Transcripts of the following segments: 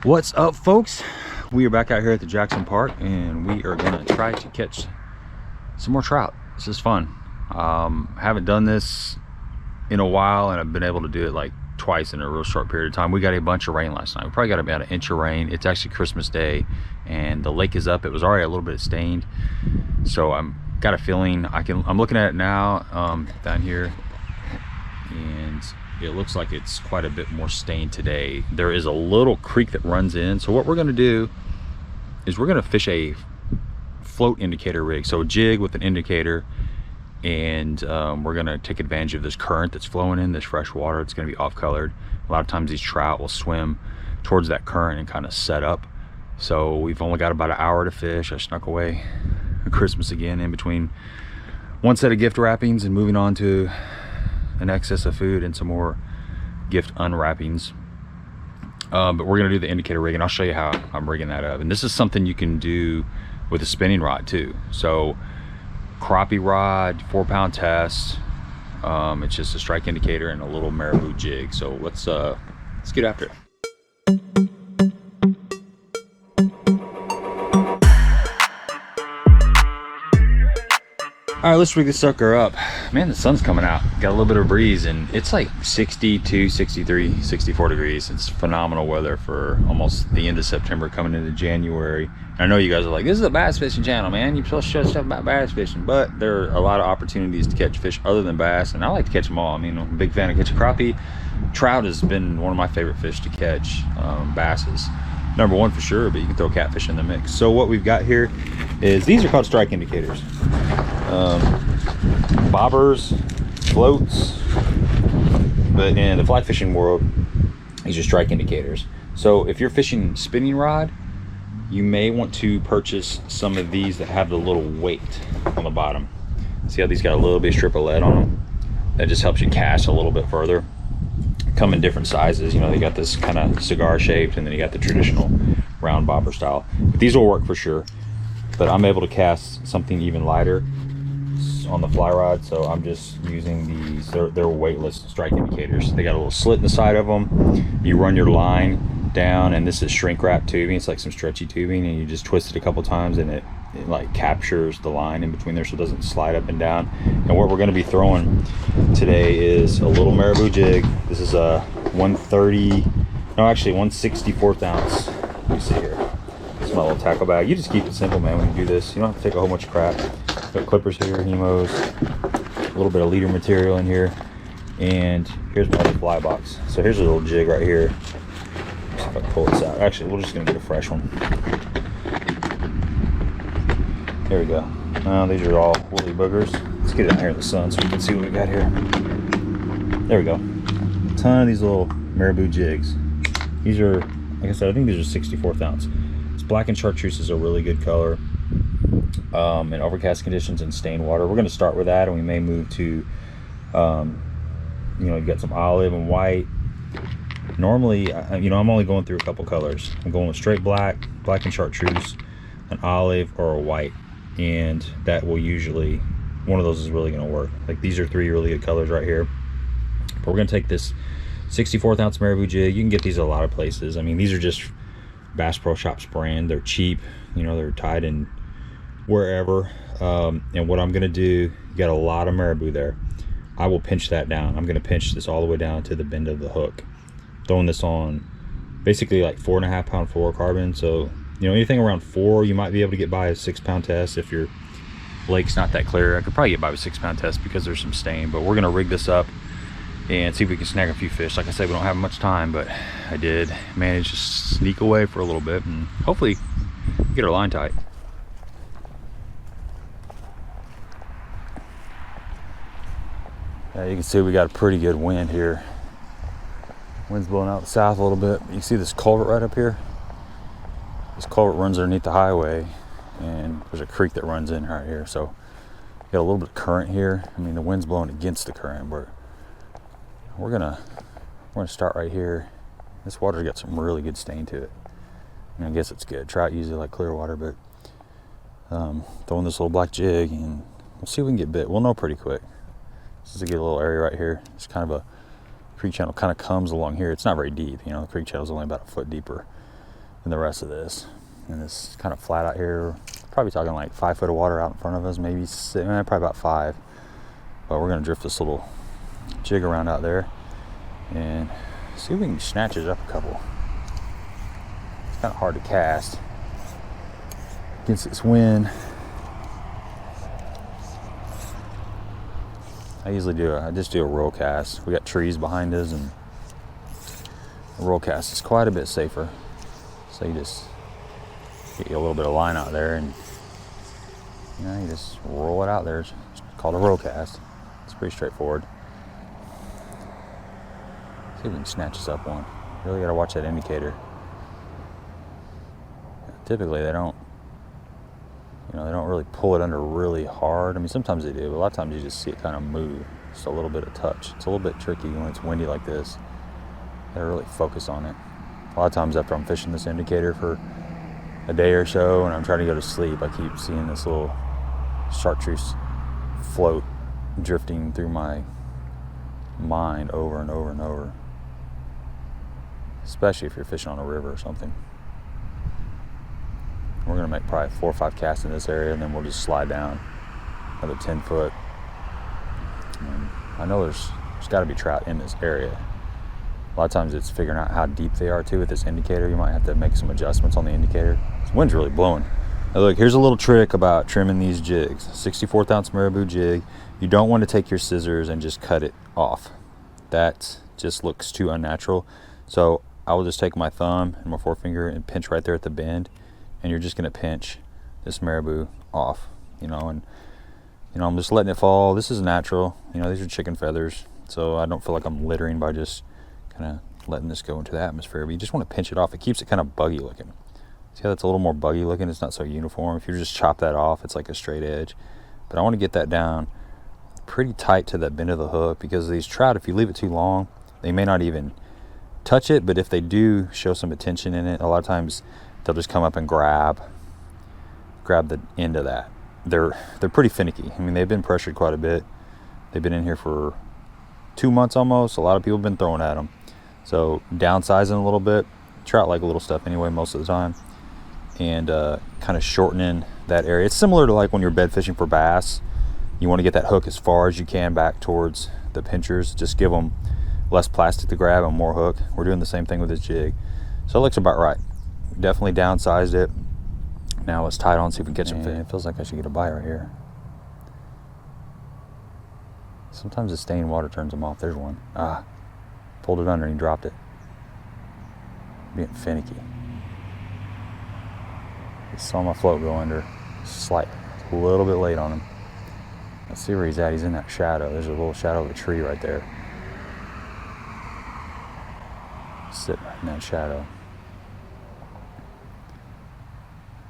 What's up, folks? We are back out here at the Jackson Park, and we are gonna try to catch some more trout. This is fun. Haven't done this in a while, and I've been able to do it like twice in a real short period of time. We got a bunch of rain last night. We probably got about an inch of rain. It's actually Christmas Day, and the lake is up. It was already a little bit stained, so I'm got a feeling I'm looking at it now down here, and it looks like it's quite a bit more stained today. There is a little creek that runs in, so what we're going to do is we're going to fish a float indicator rig, so a jig with an indicator, and we're going to take advantage of this current that's flowing in, this fresh water. It's going to be off colored. A lot of times these trout will swim towards that current and kind of set up. So we've only got about an hour to fish. I snuck away Christmas again in between one set of gift wrappings and moving on to an excess of food and some more gift unwrappings. But we're gonna do the indicator rig, and I'll show you how I'm rigging that up. And this is something you can do with a spinning rod too. So crappie rod, 4-pound test. It's just a strike indicator and a little marabou jig. So let's get after it. All right, let's rig this sucker up. Man, the sun's coming out. Got a little bit of breeze, and it's like 62, 63, 64 degrees. It's phenomenal weather for almost the end of September coming into January. And I know you guys are like, this is a bass fishing channel, man. You're supposed to show stuff about bass fishing. But there are a lot of opportunities to catch fish other than bass, and I like to catch them all. I mean, I'm a big fan of catching crappie. Trout has been one of my favorite fish to catch. Bass is number one for sure, but you can throw catfish in the mix. So what we've got here is, these are called strike indicators. Bobbers, floats, but in the fly fishing world, these are strike indicators. So if you're fishing spinning rod, you may want to purchase some of these that have the little weight on the bottom. See how these got a little bit of strip of lead on them? That just helps you cast a little bit further. Come in different sizes. You know, they got this kind of cigar shaped, and then you got the traditional round bobber style. But these will work for sure. But I'm able to cast something even lighter on the fly rod, so I'm just using these. They're weightless strike indicators. They got a little slit in the side of them. You run your line down, and this is shrink wrap tubing. It's like some stretchy tubing, and you just twist it a couple times, and it like captures the line in between there so it doesn't slide up and down. And what we're going to be throwing today is a little marabou jig. This is a 1/64th ounce. Let me see here. This is my little tackle bag. You just keep it simple, man, when you do this. You don't have to take a whole bunch of crap. Got clippers here, hemos, a little bit of leader material in here, and here's my little fly box. So here's a little jig right here. Let's see if I can pull this out. Actually, we're just gonna get a fresh one. There we go. Now these are all woolly boogers. Let's get it out here in the sun so we can see what we got here. There we go. A ton of these little marabou jigs. These are, like I said, I think these are 64th ounce. This black and chartreuse is a really good color. In overcast conditions and stained water. We're going to start with that, and we may move to, you know, you've got some olive and white. Normally, you know, I'm only going through a couple colors. I'm going with straight black, black and chartreuse, an olive, or a white, and that will usually, one of those is really going to work. Like, these are three really good colors right here. But we're going to take this 64th ounce marabou jig. You can get these at a lot of places. I mean, these are just Bass Pro Shops brand. They're cheap. You know, they're tied in wherever. And what I'm gonna do, you got a lot of marabou there. I will pinch that down. I'm gonna pinch this all the way down to the bend of the hook, throwing this on basically like 4.5 pound fluorocarbon. So, you know, anything around 4, you might be able to get by a 6-pound test. If your lake's not that clear, I could probably get by with 6-pound test because there's some stain. But we're gonna rig this up and see if we can snag a few fish. Like I said, we don't have much time, but I did manage to sneak away for a little bit and hopefully get our line tight. You can see we got a pretty good wind here. Wind's blowing out the south a little bit. You can see this culvert right up here. This culvert runs underneath the highway, and there's a creek that runs in right here. So got a little bit of current here. I mean, the wind's blowing against the current, but we're gonna start right here. This water's got some really good stain to it. And I guess it's good. Trout usually like clear water, but throwing this little black jig, and we'll see if we can get bit. We'll know pretty quick. This is a good little area right here. It's kind of a creek channel, kind of comes along here. It's not very deep, you know, the creek channel is only about a foot deeper. than the rest of this. And it's kind of flat out here. Probably talking like 5 foot of water out in front of us, maybe probably about 5. But we're gonna drift this little jig around out there and see if we can snatch it up a couple. It's kind of hard to cast against this wind. I just do a roll cast. We got trees behind us, and a roll cast is quite a bit safer. So you just get you a little bit of line out there, and you just roll it out there. It's called a roll cast. It's pretty straightforward. See if we can snatch us up one. Really got to watch that indicator. Typically they don't really pull it under really hard. I mean, sometimes they do, but a lot of times you just see it kind of move. Just a little bit of touch. It's a little bit tricky when it's windy like this. You gotta really focus on it. A lot of times after I'm fishing this indicator for a day or so and I'm trying to go to sleep, I keep seeing this little chartreuse float drifting through my mind over and over and over. Especially if you're fishing on a river or something. We're gonna make probably 4 or 5 casts in this area, and then we'll just slide down another 10 foot. And I know there's got to be trout in this area. A lot of times it's figuring out how deep they are too with this indicator. You might have to make some adjustments on the indicator. This wind's really blowing. Now look, here's a little trick about trimming these jigs. 64th ounce marabou jig. You don't want to take your scissors and just cut it off. That just looks too unnatural. So I will just take my thumb and my forefinger and pinch right there at the bend. And you're just gonna pinch this marabou off, and I'm just letting it fall. This is natural, these are chicken feathers, so I don't feel like I'm littering by just kind of letting this go into the atmosphere. But you just want to pinch it off. It keeps it kind of buggy looking. See how that's a little more buggy looking? It's not so uniform. If you just chop that off, it's like a straight edge. But I want to get that down pretty tight to that bend of the hook, because these trout, if you leave it too long, they may not even touch it. But if they do show some attention in it, a lot of times they'll just come up and grab the end of that. They're pretty finicky. I mean, they've been pressured quite a bit. They've been in here for 2 months almost. A lot of people have been throwing at them. So downsizing a little bit. Trout like little stuff anyway most of the time. And kind of shortening that area. It's similar to like when you're bed fishing for bass. You want to get that hook as far as you can back towards the pinchers. Just give them less plastic to grab and more hook. We're doing the same thing with this jig. So it looks about right. Definitely downsized it. Now let's tie it on, see if we can catch some fish. It feels like I should get a bite right here. Sometimes the stained water turns them off. There's one. Pulled it under and he dropped it. Being finicky. Just saw my float go under slightly. A little bit late on him. Let's see where he's at. He's in that shadow. There's a little shadow of a tree right there. Sitting right in that shadow.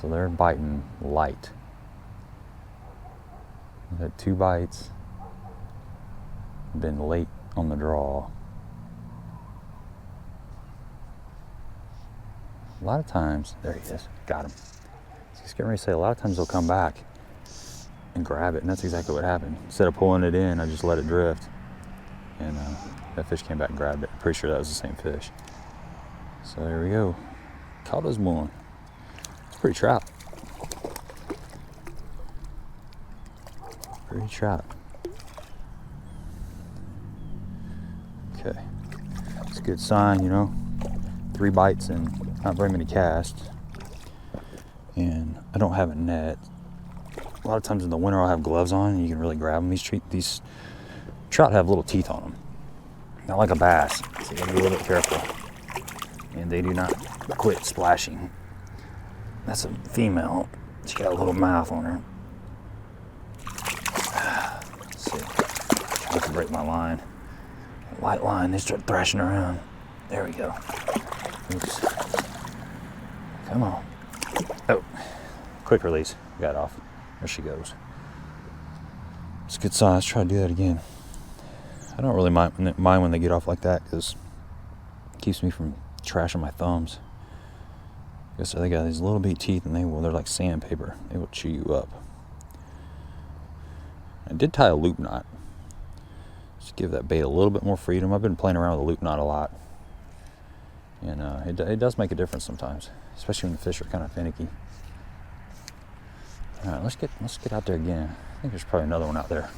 So they're biting light. We've had 2 bites. Been late on the draw. A lot of times, there he is, got him. So he's getting ready to say, a lot of times they'll come back and grab it, and that's exactly what happened. Instead of pulling it in, I just let it drift. And that fish came back and grabbed it. Pretty sure that was the same fish. So there we go. Caught us one. Pretty trout. Pretty trout. Okay. It's a good sign, 3 bites and not very many casts. And I don't have a net. A lot of times in the winter I'll have gloves on and you can really grab them. These trout have little teeth on them. Not like a bass. So you gotta be a little bit careful. And they do not quit splashing. That's a female. She got a little mouth on her. Let's see. I have to break my line. Light line, they start thrashing around. There we go. Oops. Come on. Oh, quick release. Got off. There she goes. It's a good sign. Let's try to do that again. I don't really mind when they get off like that, because it keeps me from trashing my thumbs. So they got these little bitty teeth, and they're like sandpaper. They will chew you up. I did tie a loop knot. Just give that bait a little bit more freedom. I've been playing around with a loop knot a lot. And it does make a difference sometimes, especially when the fish are kind of finicky. All right, let's get out there again. I think there's probably another one out there.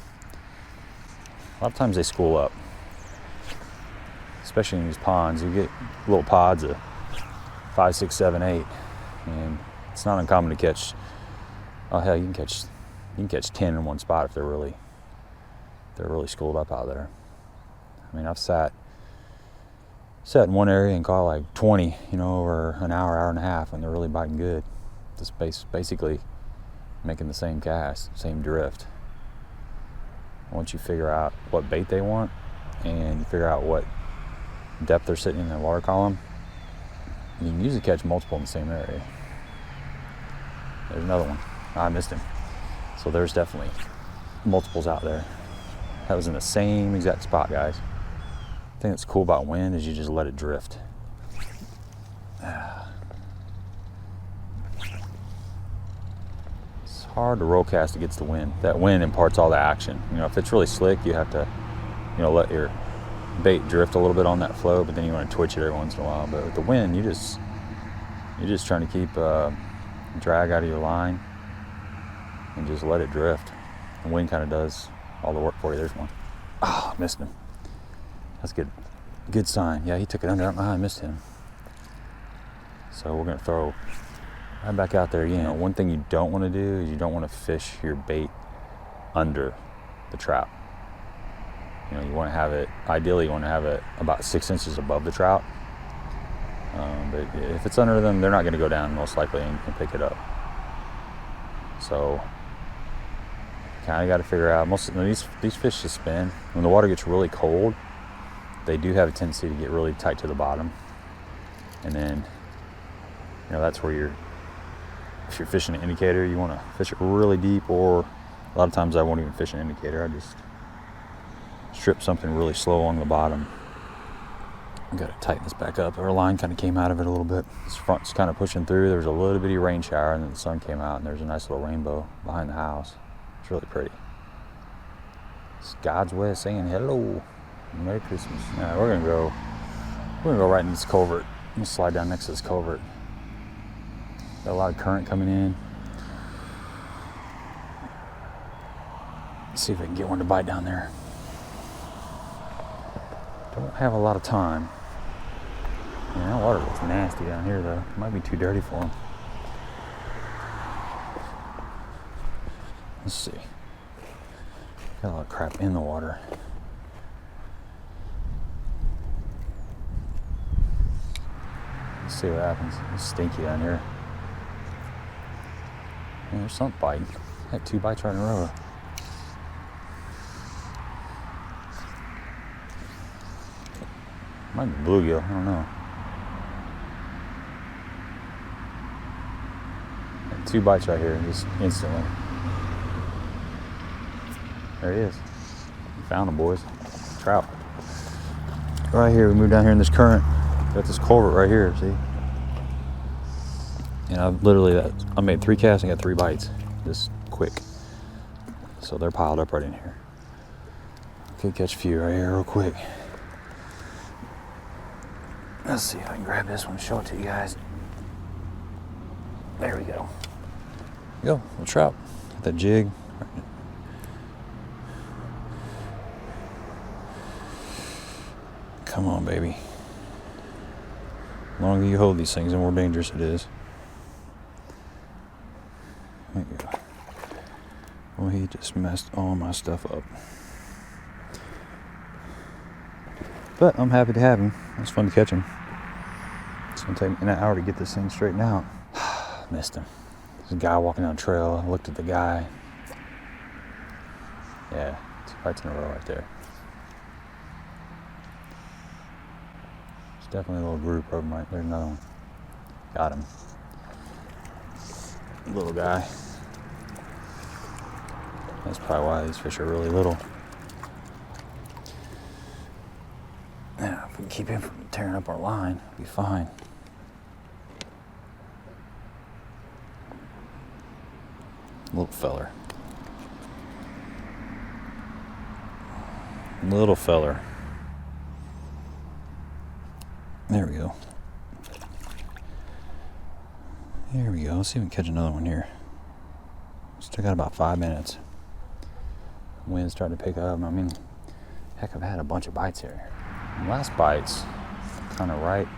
A lot of times they school up, especially in these ponds. You get little pods of 5, 6, 7, 8, and it's not uncommon to catch. Oh hell, you can catch 10 in one spot if they're really schooled up out there. I mean, I've sat in one area and caught like 20, over an hour and a half, and they're really biting good. Just basically making the same cast, same drift. Once you figure out what bait they want and you figure out what depth they're sitting in the water column, you can usually catch multiple in the same area. There's another one. I missed him. So there's definitely multiples out there. That was in the same exact spot, guys. The thing that's cool about wind is you just let it drift. It's hard to roll cast against the wind. That wind imparts all the action. If it's really slick, you have to, let your bait drift a little bit on that flow, but then you want to twitch it every once in a while. But with the wind, you're just trying to keep drag out of your line and just let it drift. The wind kind of does all the work for you. There's one. Oh, I missed him. That's good. Good sign. Yeah, he took it under. I don't know how I missed him. So we're going to throw right back out there again. One thing you don't want to do is you don't want to fish your bait under the trout. You want to have it, ideally you want to have it about 6 inches above the trout. But if it's under them, they're not going to go down most likely and pick it up. So kind of got to figure out, most of these fish just spin. When the water gets really cold, they do have a tendency to get really tight to the bottom. And then, that's where if you're fishing an indicator, you want to fish it really deep, or a lot of times I won't even fish an indicator. I just strip something really slow along the bottom. I've got to tighten this back up. Our line kind of came out of it a little bit. This front's kind of pushing through. There was a little bitty rain shower, and then the sun came out, and there's a nice little rainbow behind the house. It's really pretty. It's God's way of saying hello. Merry Christmas. All right, we're gonna go right in this culvert. I'm gonna slide down next to this culvert. Got a lot of current coming in. Let's see if I can get one to bite down there. Don't have a lot of time. Yeah, that water looks nasty down here though. It might be too dirty for them. Let's see. Got a lot of crap in the water. Let's see what happens. It's stinky down here. Yeah, there's something biting. I had 2 bites right in a row. Might be bluegill, I don't know. Had 2 bites right here, just instantly. There he is. We found him, boys. Trout. Right here, we moved down here in this current. Got this culvert right here, see? And I made 3 casts and got 3 bites. Just quick. So they're piled up right in here. Could catch a few right here real quick. Let's see if I can grab this one and show it to you guys. There we go. Go, little trout. Got that jig. Come on, baby. The longer you hold these things, the more dangerous it is. There you go. Well, he just messed all my stuff up. But I'm happy to have him. It's fun to catch him. It's gonna take me an hour to get this thing straightened out. Missed him. There's a guy walking down the trail. I looked at the guy. Yeah, 2 bites in a row right there. There's definitely a little group of them right there. Another one. Got him. Little guy. That's probably why these fish are really little. Now, if we keep him from tearing up our line, we'll be fine. Little feller. Little feller. There we go. Here we go. Let's see if we can catch another one here. Still got about 5 minutes. Wind's starting to pick up. I mean, heck, I've had a bunch of bites here. Last bite's kind of right.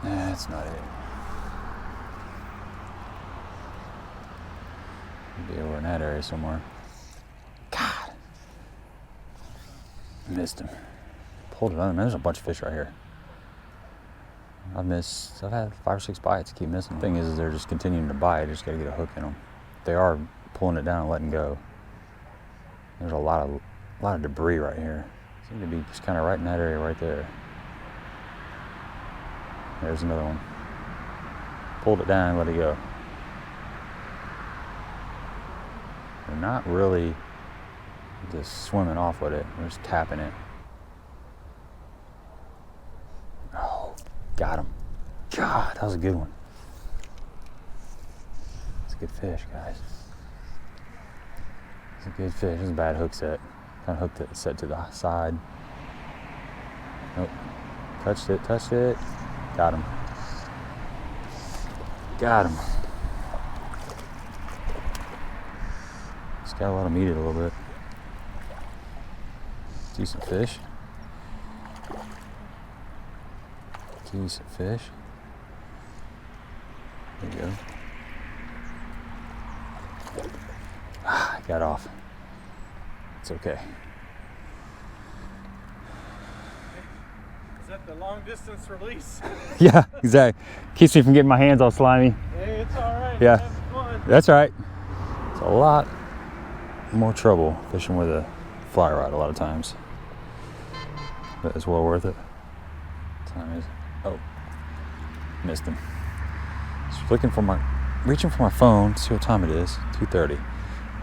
That's not it. Be over in that area somewhere. God. Missed him. Pulled it under. Man, there's a bunch of fish right here. I've had 5 or 6 bites. Keep missing. The thing is they're just continuing to bite. I just gotta get a hook in them. They are pulling it down and letting go. There's a lot of debris right here. Seem to be just kind of right in that area right there. There's another one. Pulled it down and let it go. They're not really just swimming off with it. They're just tapping it. Oh, got him. God, that was a good one. It's a good fish, guys. It's a good fish. It's a bad hook set. Kind of hooked it set to the side. Nope. Touched it. Got him. Got him. Just gotta let him eat it a little bit. Decent fish. Decent fish. There you go. Ah, got off. It's okay. Is that the long distance release? Yeah, exactly. Keeps me from getting my hands all slimy. Hey, it's all right. Yeah, Fun. that's all right. It's a lot more trouble fishing with a fly rod a lot of times, but it's well worth it. What time is it? Oh, missed him. Just reaching for my phone to see what time it is. 2:30.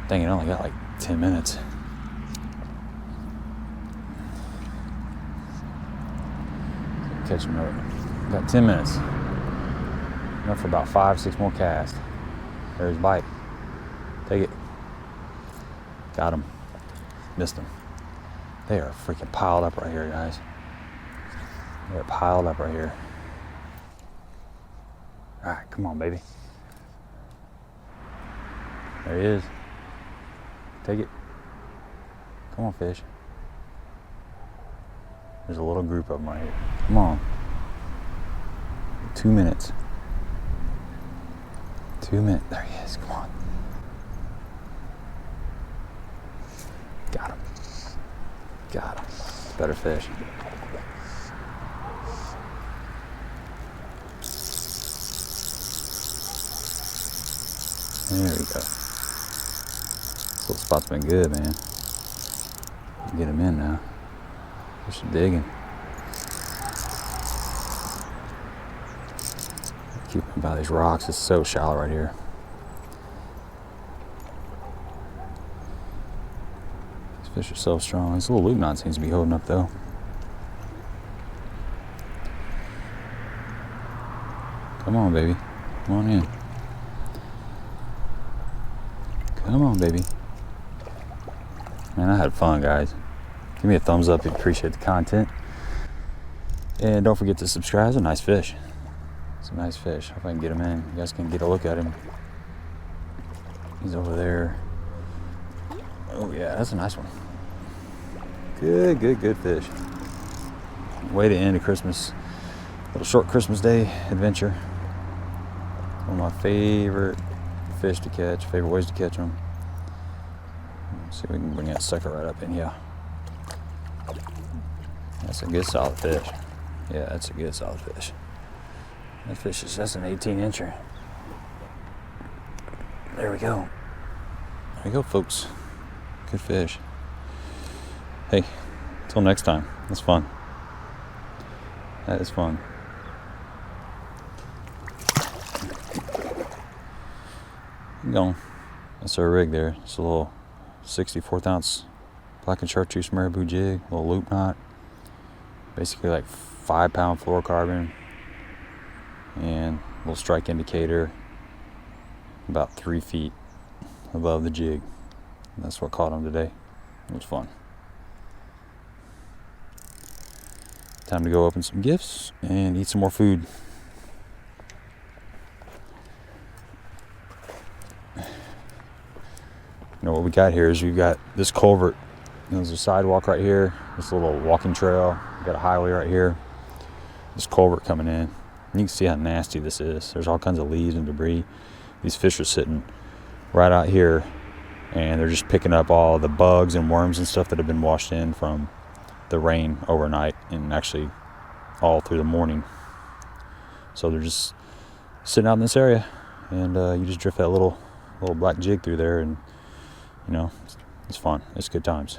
Dang it, I only got like 10 minutes. Catch him up. Got 10 minutes. Enough for about 5, 6 more casts. There's his bite. Take it. Got him. Missed him. They are freaking piled up right here, guys. They're piled up right here. All right, come on, baby. There he is. Take it. Come on, fish. There's a little group of them right here. Come on. 2 minutes. 2 minutes. There he is. Come on. Got him. Got him. Better fish. There we go. This little spot's been good, man. Get him in now. Fish are digging. Keep him by these rocks. It's so shallow right here. These fish are so strong. This little loop knot seems to be holding up though. Come on, baby. Come on in. Come on, baby. Man, I had fun, guys. Give me a thumbs up if you appreciate the content. And don't forget to subscribe. It's a nice fish. It's a nice fish. Hope I can get him in. You guys can get a look at him. He's over there. Oh yeah, that's a nice one. Good fish. Way to end a Christmas, little short Christmas Day adventure. One of my favorite fish to catch, favorite ways to catch them. Let's see if we can bring that sucker right up in here. That's a good solid fish. Yeah, that's a good solid fish. That fish is just an 18-incher. There we go. There we go, folks. Good fish. Hey, until next time. That's fun. That is fun. Keep going. That's our rig there. It's a little 64th ounce black and chartreuse marabou jig, a little loop knot. Basically like 5-pound fluorocarbon and a little strike indicator about 3 feet above the jig. And that's what caught him today. It was fun. Time to go open some gifts and eat some more food. You know what we got here is we've got this culvert. There's a sidewalk right here, this little walking trail. We got a highway right here. This culvert coming in. And you can see how nasty this is. There's all kinds of leaves and debris. These fish are sitting right out here, and they're just picking up all the bugs and worms and stuff that have been washed in from the rain overnight and actually all through the morning. So they're just sitting out in this area, and you just drift that little black jig through there, and you know, it's fun. It's good times.